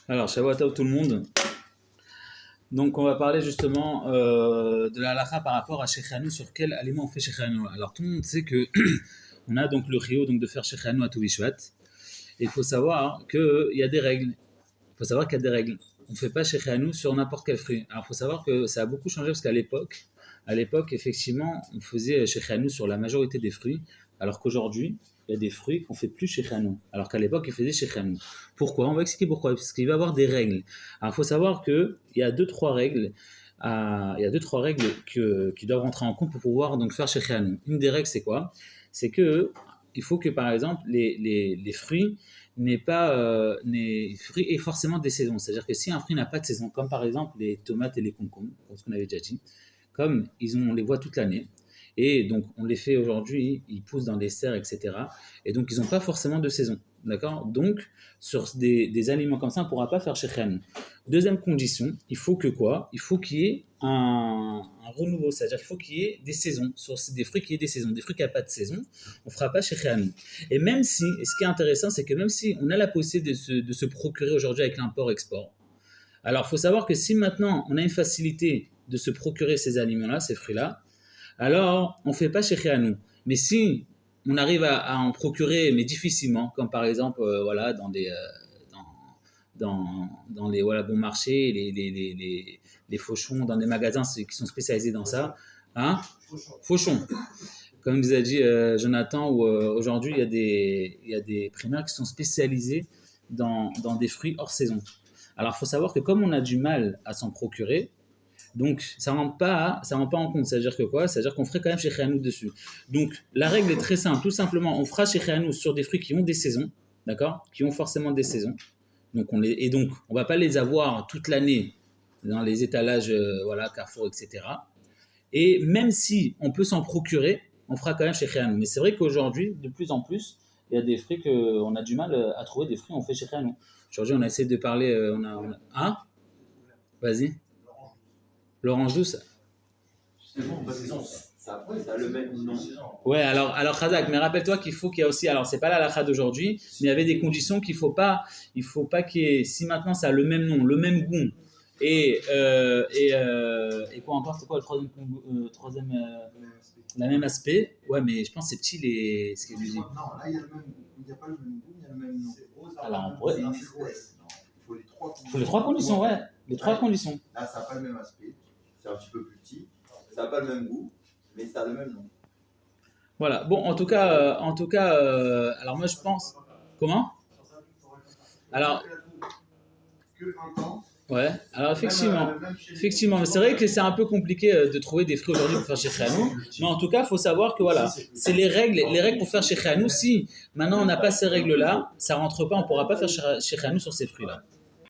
Alors, Shabbat tout le monde. Donc, on va parler justement de la halakha par rapport à Shechanu, sur quel aliment on fait Shechanu. Alors, tout le monde sait que on a donc le rio donc de faire Shechanu à Touvishvat. Et il faut savoir qu'il y a des règles. Il faut savoir qu'il y a des règles. On ne fait pas Shechanu sur n'importe quel fruit. Alors, il faut savoir que ça a beaucoup changé parce à l'époque, effectivement, on faisait Shechanu sur la majorité des fruits, alors qu'aujourd'hui, il y a des fruits qu'on ne fait plus Shechanu, alors qu'à l'époque, ils faisaient Shechanu. Pourquoi? On va expliquer pourquoi. Parce qu'il va y avoir des règles. Alors, il faut savoir qu'il y a deux, trois règles. Il y a deux, trois règles qui doivent rentrer en compte pour pouvoir donc faire Shechanu. Une des règles, c'est quoi? C'est que il faut que, par exemple, les fruits fruits aient forcément des saisons. C'est-à-dire que si un fruit n'a pas de saison, comme par exemple les tomates et les concombres, comme ce qu'on avait déjà dit, comme on les voit toute l'année, et donc on les fait aujourd'hui, ils poussent dans des serres, etc. Et donc ils n'ont pas forcément de saison. D'accord? Donc, sur des aliments comme ça, on ne pourra pas faire shechem. Deuxième condition, il faut que quoi? Il faut qu'il y ait un renouveau, c'est-à-dire qu'il faut qu'il y ait des saisons. Sur des fruits qui aient des saisons. Des fruits qui n'ont pas de saison, on ne fera pas shechem. Et même si, et ce qui est intéressant, c'est que même si on a la possibilité de se procurer aujourd'hui avec l'import-export, alors il faut savoir que si maintenant on a une facilité de se procurer ces aliments-là, ces fruits-là, alors on ne fait pas shechem. Mais si on arrive à en procurer, mais difficilement, comme par exemple, voilà, dans les voilà, bons marchés, les fauchons, dans des magasins qui sont spécialisés dans ça. Hein? Fauchons. Comme vous a dit Jonathan, où aujourd'hui il y a des primaires qui sont spécialisés dans des fruits hors saison. Alors il faut savoir que comme on a du mal à s'en procurer, donc ça ne rend pas en compte. C'est-à-dire que quoi? C'est-à-dire qu'on ferait quand même chez Khianou dessus. Donc la règle est très simple. Tout simplement, on fera chez Khianou sur des fruits qui ont des saisons, d'accord? Qui ont forcément des saisons. Donc et donc on ne va pas les avoir toute l'année dans les étalages, voilà, Carrefour, etc. Et même si on peut s'en procurer, on fera quand même chez Khianou. Mais c'est vrai qu'aujourd'hui, de plus en plus, il y a des fruits qu'on a du mal à trouver, des fruits qu'on fait chez Khianou. Aujourd'hui, on a essayé de parler, Hein? Vas-y. L'orange douce. C'est bon, parce que ça a le même nom. Ouais, alors Khazak, mais rappelle-toi qu'il faut qu'il y a aussi, alors c'est pas la halakha d'aujourd'hui, mais il y avait des conditions qu'il faut pas qu'il y ait, si maintenant ça a le même nom, le même goût, et quoi encore, c'est quoi le troisième la même aspect, ouais, mais je pense que c'est petit ce qu'il dit. Non, là il n'y a pas le même goût, il y a le même nom. Alors on pourrait. Il faut les trois conditions. Il faut les trois conditions, ouais, les trois conditions. Là ça n'a pas le même aspect, c'est un petit peu plus petit, ça n'a pas le même goût, mais ça a le même nom. Voilà, bon, en tout cas, alors moi je pense. Comment? Alors. Ouais, alors effectivement, mais c'est vrai que c'est un peu compliqué de trouver des fruits aujourd'hui pour faire chez Khianou, mais en tout cas, il faut savoir que voilà, c'est les règles pour faire chez Khianou. Si maintenant on n'a pas ces règles-là, ça rentre pas, on ne pourra pas faire chez Khianou sur ces fruits-là.